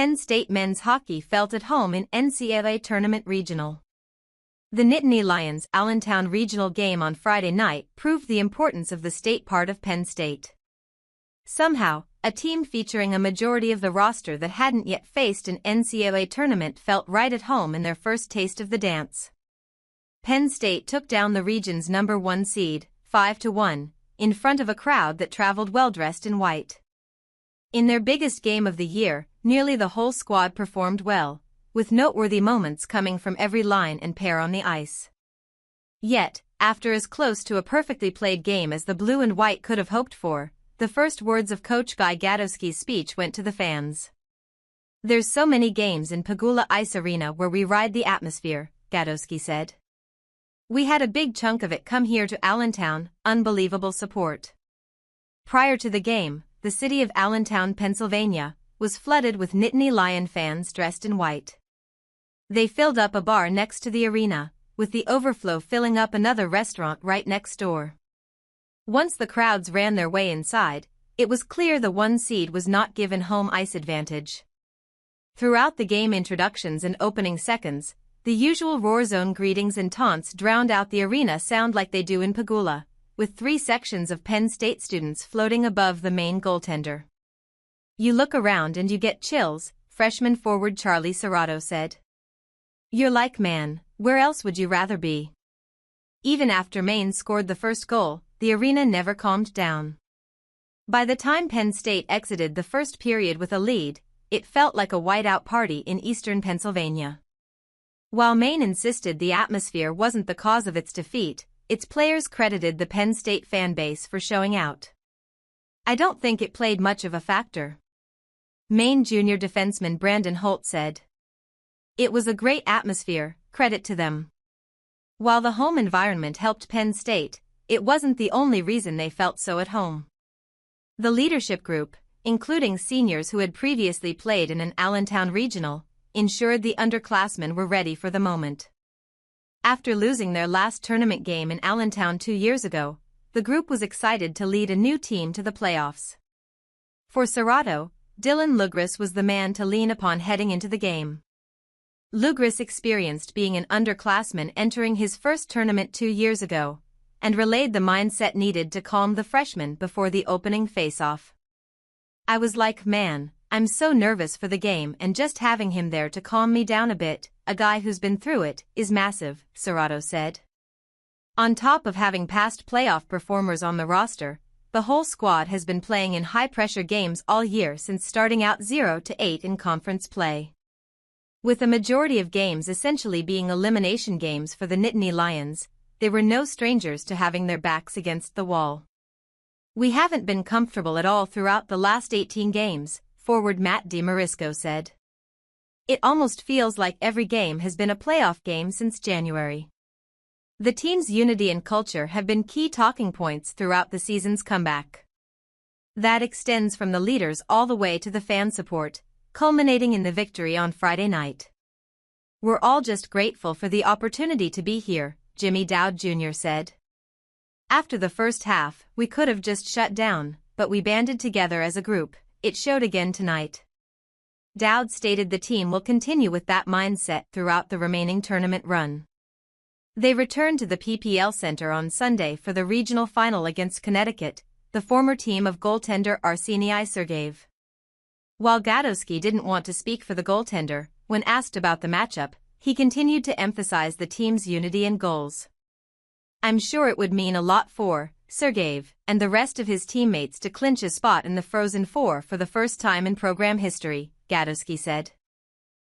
Penn State men's hockey felt at home in NCAA Tournament Regional. The Nittany Lions' Allentown Regional game on Friday night proved the importance of the state part of Penn State. Somehow, a team featuring a majority of the roster that hadn't yet faced an NCAA tournament felt right at home in their first taste of the dance. Penn State took down the region's #1 seed, 5-1, in front of a crowd that traveled well-dressed in white. In their biggest game of the year, nearly the whole squad performed well, with noteworthy moments coming from every line and pair on the ice. Yet, after as close to a perfectly played game as the blue and white could have hoped for, the first words of Coach Guy Gadowski's speech went to the fans. "There's so many games in Pegula Ice Arena where we ride the atmosphere," Gadowski said. "We had a big chunk of it come here to Allentown, unbelievable support." Prior to the game, the city of Allentown, Pennsylvania, was flooded with Nittany Lion fans dressed in white. They filled up a bar next to the arena, with the overflow filling up another restaurant right next door. Once the crowds ran their way inside, it was clear the 1 seed was not given home ice advantage. Throughout the game introductions and opening seconds, the usual roar zone greetings and taunts drowned out the arena sound like they do in Pegula, with 3 sections of Penn State students floating above the main goaltender. "You look around and you get chills," freshman forward Charlie Serrato said. "You're like, man, where else would you rather be?" Even after Maine scored the first goal, the arena never calmed down. By the time Penn State exited the first period with a lead, it felt like a whiteout party in eastern Pennsylvania. While Maine insisted the atmosphere wasn't the cause of its defeat, its players credited the Penn State fan base for showing out. "I don't think it played much of a factor," Maine junior defenseman Brandon Holt said. "It was a great atmosphere, credit to them." While the home environment helped Penn State, it wasn't the only reason they felt so at home. The leadership group, including seniors who had previously played in an Allentown regional, ensured the underclassmen were ready for the moment. After losing their last tournament game in Allentown 2 years ago, the group was excited to lead a new team to the playoffs. For Serrato, Dylan Lugris was the man to lean upon heading into the game. Lugris experienced being an underclassman entering his first tournament 2 years ago, and relayed the mindset needed to calm the freshmen before the opening face-off. "I was like, man, I'm so nervous for the game, and just having him there to calm me down a bit, a guy who's been through it, is massive," Serrato said. On top of having past playoff performers on the roster, the whole squad has been playing in high-pressure games all year since starting out 0-8 in conference play. With a majority of games essentially being elimination games for the Nittany Lions, they were no strangers to having their backs against the wall. "We haven't been comfortable at all throughout the last 18 games, forward Matt DiMarisco said. "It almost feels like every game has been a playoff game since January." The team's unity and culture have been key talking points throughout the season's comeback. That extends from the leaders all the way to the fan support, culminating in the victory on Friday night. "We're all just grateful for the opportunity to be here," Jimmy Dowd Jr. said. "After the first half, we could have just shut down, but we banded together as a group. It showed again tonight." Dowd stated the team will continue with that mindset throughout the remaining tournament run. They returned to the PPL Center on Sunday for the regional final against Connecticut, the former team of goaltender Arsenii Sergeyev. While Gadowski didn't want to speak for the goaltender, when asked about the matchup, he continued to emphasize the team's unity and goals. "I'm sure it would mean a lot for Sergeyev and the rest of his teammates to clinch a spot in the Frozen Four for the first time in program history," Gadowski said.